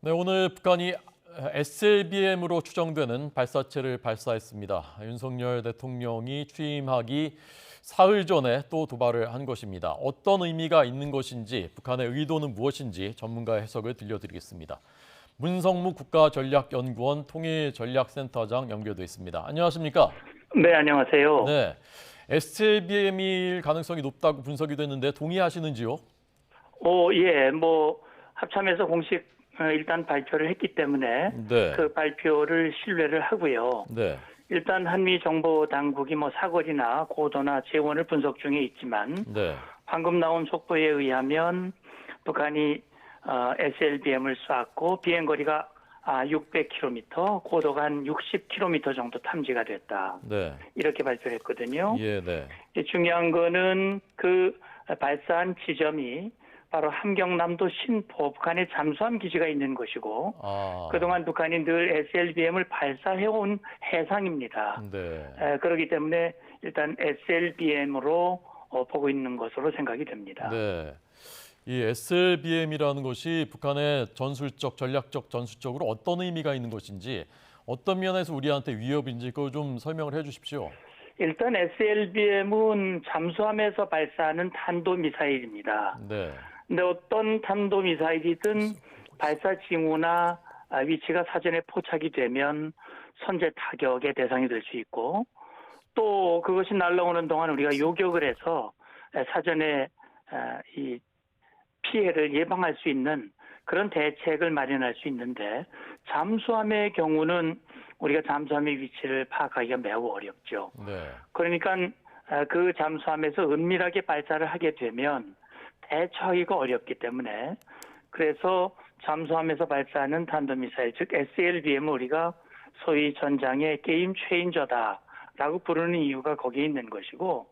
네, 오늘 북한이 SLBM으로 추정되는 발사체를 발사했습니다. 윤석열 대통령이 취임하기 사흘 전에 또 도발을 한 것입니다. 어떤 의미가 있는 것인지, 북한의 의도는 무엇인지 전문가의 해석을 들려드리겠습니다. 문성무 국가전략연구원 통일전략센터장 연결돼 있습니다. 안녕하십니까? 네, 안녕하세요. 네, SLBM일 가능성이 높다고 분석이 됐는데 동의하시는지요? 예, 합참에서 공식 일단 발표를 했기 때문에 네, 그 발표를 신뢰를 하고요. 네, 일단 한미 정보 당국이 사거리나 고도나 재원을 분석 중에 있지만 네, 방금 나온 속보에 의하면 북한이 SLBM을 쐈고 비행거리가 600km, 고도가 한 60km 정도 탐지가 됐다. 네, 이렇게 발표를 했거든요. 예, 네, 중요한 거는 그 발사한 지점이 바로 함경남도 신포 북한의 잠수함 기지가 있는 곳이고 그동안 북한이 늘 SLBM을 발사해온 해상입니다. 네, 그렇기 때문에 일단 SLBM으로 보고 있는 것으로 생각이 됩니다. 네. 이 SLBM이라는 것이 북한의 전술적, 전략적, 전술적으로 어떤 의미가 있는 것인지, 어떤 면에서 우리한테 위협인지 그거 좀 설명을 해주십시오. 일단 SLBM은 잠수함에서 발사하는 탄도미사일입니다. 네, 근데 어떤 탄도미사일이든 발사 징후나 위치가 사전에 포착이 되면 선제 타격의 대상이 될 수 있고 또 그것이 날아오는 동안 우리가 요격을 해서 사전에 이 피해를 예방할 수 있는 그런 대책을 마련할 수 있는데 잠수함의 경우는 우리가 잠수함의 위치를 파악하기가 매우 어렵죠. 네, 그러니까 그 잠수함에서 은밀하게 발사를 하게 되면 대처하기가 어렵기 때문에 그래서 잠수함에서 발사하는 탄도미사일 즉 SLBM을 우리가 소위 전장의 게임 체인저다라고 부르는 이유가 거기에 있는 것이고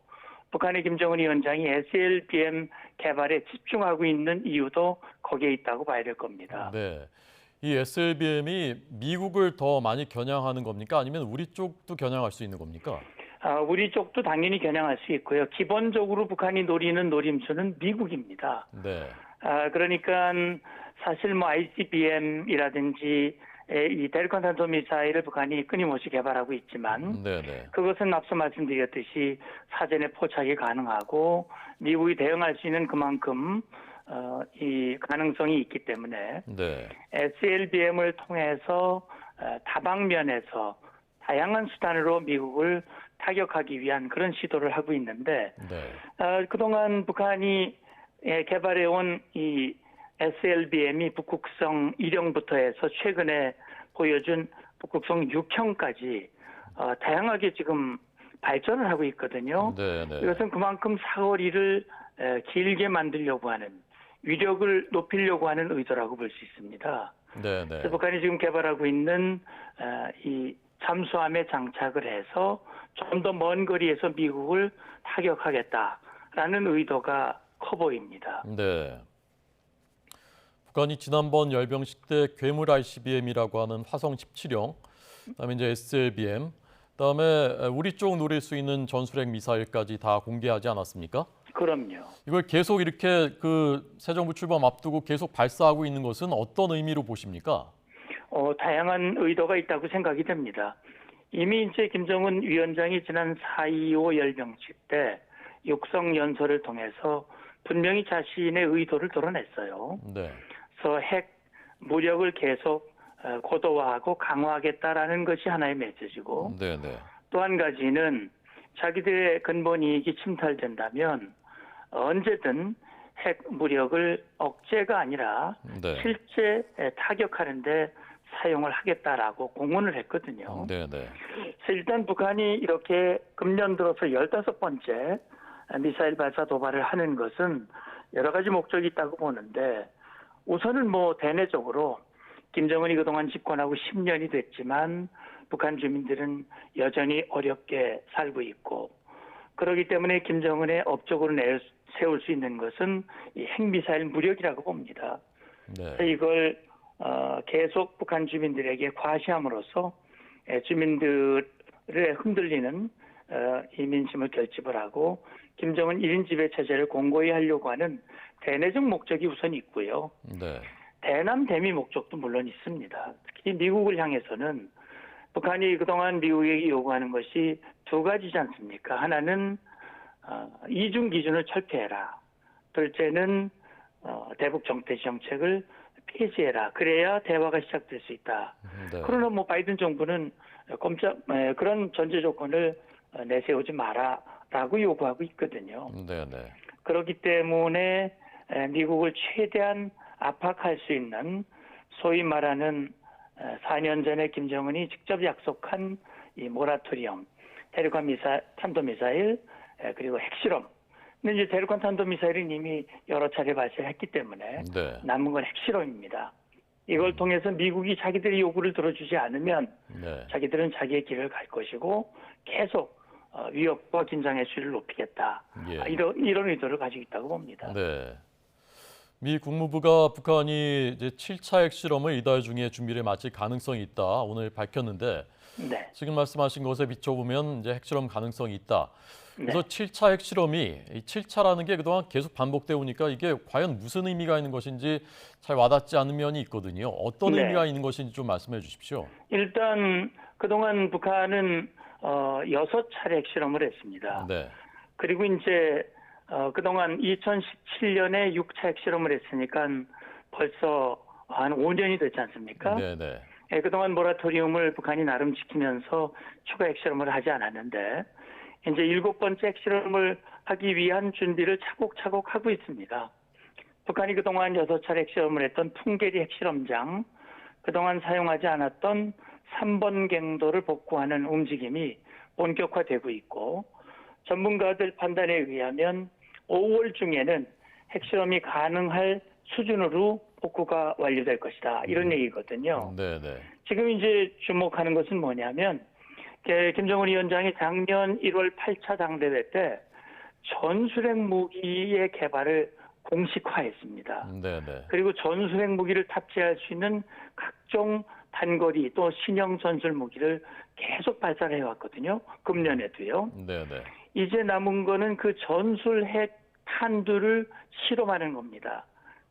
북한의 김정은 위원장이 SLBM 개발에 집중하고 있는 이유도 거기에 있다고 봐야 될 겁니다. 네. 이 SLBM이 미국을 더 많이 겨냥하는 겁니까? 아니면 우리 쪽도 겨냥할 수 있는 겁니까? 우리 쪽도 당연히 겨냥할 수 있고요. 기본적으로 북한이 노리는 노림수는 미국입니다. 네, 그러니까 사실 ICBM이라든지 이 대륙간 탄도미사일을 북한이 끊임없이 개발하고 있지만 네, 네, 그것은 앞서 말씀드렸듯이 사전에 포착이 가능하고 미국이 대응할 수 있는 그만큼 이 가능성이 있기 때문에 네, SLBM을 통해서 다방면에서 다양한 수단으로 미국을 타격하기 위한 그런 시도를 하고 있는데 네, 그동안 북한이 개발해온 이 SLBM이 북극성 1형부터 해서 최근에 보여준 북극성 6형까지 다양하게 지금 발전을 하고 있거든요. 네, 네, 이것은 그만큼 사거리를 길게 만들려고 하는 위력을 높이려고 하는 의도라고 볼 수 있습니다. 네, 네. 북한이 지금 개발하고 있는 이 잠수함에 장착을 해서 좀 더 먼 거리에서 미국을 타격하겠다라는 의도가 커 보입니다. 네. 북한이 지난번 열병식 때 괴물 ICBM이라고 하는 화성 17형, 그다음에 이제 SLBM, 그다음에 우리 쪽 노릴 수 있는 전술핵 미사일까지 다 공개하지 않았습니까? 그럼요. 이걸 계속 이렇게 새 정부 출범 앞두고 계속 발사하고 있는 것은 어떤 의미로 보십니까? 다양한 의도가 있다고 생각이 됩니다. 이미 이제 김정은 위원장이 지난 4.25 열병식 때 육성 연설을 통해서 분명히 자신의 의도를 드러냈어요. 네, 그래서 핵 무력을 계속 고도화하고 강화하겠다라는 것이 하나의 메시지고 네, 네, 또 한 가지는 자기들의 근본 이익이 침탈된다면 언제든 핵 무력을 억제가 아니라 네, 실제 타격하는데 사용을 하겠다라고 공언을 했거든요. 네, 네, 그래서 일단 북한이 이렇게 금년 들어서 15번째 미사일 발사 도발을 하는 것은 여러 가지 목적이 있다고 보는데 우선은 대내적으로 김정은이 그동안 집권하고 10년이 됐지만 북한 주민들은 여전히 어렵게 살고 있고 그렇기 때문에 김정은의 업적으로 세울 수 있는 것은 이 핵미사일 무력이라고 봅니다. 네, 이걸 계속 북한 주민들에게 과시함으로써 주민들의 흔들리는 이 민심을 결집을 하고 김정은 1인 지배 체제를 공고히 하려고 하는 대내적 목적이 우선 있고요. 네, 대남 대미 목적도 물론 있습니다. 특히 미국을 향해서는 북한이 그동안 미국에게 요구하는 것이 두 가지지 않습니까? 하나는 이중 기준을 철폐해라. 둘째는 대북 정대 정책을 폐지해라. 그래야 대화가 시작될 수 있다. 네. 그러나 뭐 바이든 정부는 그런 전제 조건을 내세우지 마라라고 요구하고 있거든요. 네, 네. 그렇기 때문에 미국을 최대한 압박할 수 있는 소위 말하는 4년 전에 김정은이 직접 약속한 이 모라토리엄, 대륙간 탄도미사일 그리고 핵실험. 근데 이제 대륙간 탄도미사일은 이미 여러 차례 발사했기 때문에 네. 남은 건 핵실험입니다. 이걸 통해서 미국이 자기들의 요구를 들어주지 않으면 네. 자기들은 자기의 길을 갈 것이고 계속 위협과 긴장의 수위를 높이겠다. 예. 이런 의도를 가지고 있다고 봅니다. 네. 미 국무부가 북한이 이제 7차 핵실험을 이달 중에 준비를 마칠 가능성이 있다 오늘 밝혔는데 네. 지금 말씀하신 것에 비춰보면 이제 핵실험 가능성이 있다. 그래서 네. 7차 핵실험이 이 7차라는 게 그동안 계속 반복되어 오니까 이게 과연 무슨 의미가 있는 것인지 잘 와닿지 않는 면이 있거든요. 어떤 네. 의미가 있는 것인지 좀 말씀해 주십시오. 일단 그동안 북한은 6차례 핵실험을 했습니다. 네. 그리고 이제 그동안 2017년에 6차 핵실험을 했으니까 벌써 한 5년이 됐지 않습니까? 네, 네. 그동안 모라토리움을 북한이 나름 지키면서 추가 핵실험을 하지 않았는데 이제 7번째 핵실험을 하기 위한 준비를 차곡차곡 하고 있습니다. 북한이 그동안 6차례 핵실험을 했던 풍계리 핵실험장, 그동안 사용하지 않았던 3번 갱도를 복구하는 움직임이 본격화되고 있고 전문가들 판단에 의하면 5월 중에는 핵실험이 가능할 수준으로 복구가 완료될 것이다. 이런 얘기거든요. 네, 네. 지금 이제 주목하는 것은 뭐냐면 김정은 위원장이 작년 1월 8차 당대회 때 전술핵 무기의 개발을 공식화했습니다. 네, 네. 그리고 전술핵 무기를 탑재할 수 있는 각종 단거리 또 신형 전술 무기를 계속 발사를 해왔거든요. 금년에도요. 네, 네. 이제 남은 거는 그 전술핵 탄두를 실험하는 겁니다.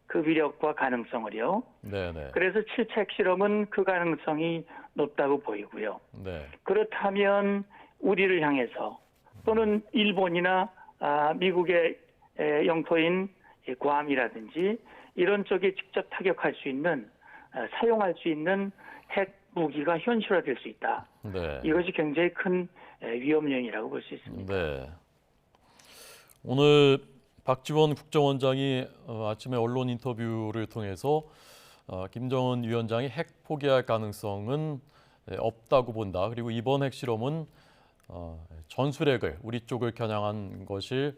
그 위력과 가능성을요. 네, 네. 그래서 7차 핵실험은 그 가능성이 높다고 보이고요. 네. 그렇다면 우리를 향해서 또는 일본이나 미국의 영토인 괌이라든지 이런 쪽에 직접 타격할 수 있는 사용할 수 있는 핵 무기가 현실화될 수 있다. 네. 이것이 굉장히 큰 위험 요인이라고 볼 수 있습니다. 네. 오늘 박지원 국정원장이 아침에 언론 인터뷰를 통해서 김정은 위원장이 핵 포기할 가능성은 없다고 본다. 그리고 이번 핵실험은 전술핵을 우리 쪽을 겨냥한 것일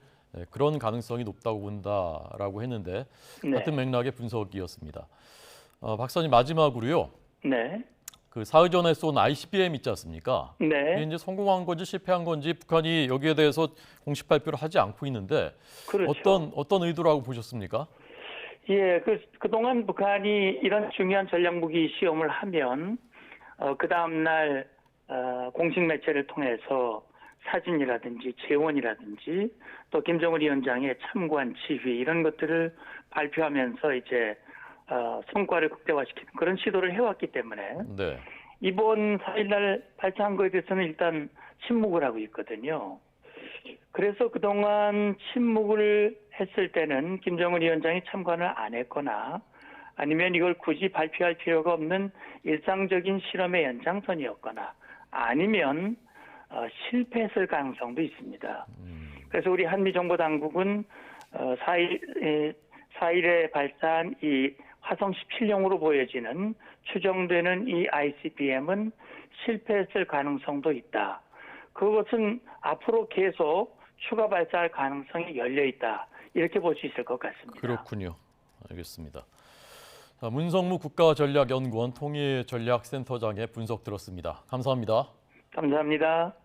그런 가능성이 높다고 본다라고 했는데 네. 같은 맥락의 분석이었습니다. 박사님 마지막으로요. 네. 그 사흘 전에 쏜 ICBM 있지 않습니까? 이게 네. 이제 성공한 건지 실패한 건지 북한이 여기에 대해서 공식 발표를 하지 않고 있는데 그렇죠. 어떤 의도라고 보셨습니까? 예, 그동안 북한이 이런 중요한 전략무기 시험을 하면 그 다음날 공식 매체를 통해서 사진이라든지 재원이라든지 또 김정은 위원장의 참관 지휘 이런 것들을 발표하면서 이제 성과를 극대화시키는 그런 시도를 해왔기 때문에 네. 이번 4일날 발사한 거에 대해서는 일단 침묵을 하고 있거든요. 그래서 그동안 침묵을 했을 때는 김정은 위원장이 참관을 안 했거나 아니면 이걸 굳이 발표할 필요가 없는 일상적인 실험의 연장선이었거나 아니면 실패했을 가능성도 있습니다. 그래서 우리 한미정보당국은 4일에 발사한 이 화성 17형으로 보여지는 추정되는 이 ICBM은 실패했을 가능성도 있다. 그것은 앞으로 계속 추가 발사할 가능성이 열려 있다. 이렇게 볼 수 있을 것 같습니다. 그렇군요. 알겠습니다. 자, 문성무 국가전략연구원 통일전략센터장의 분석 들었습니다. 감사합니다. 감사합니다.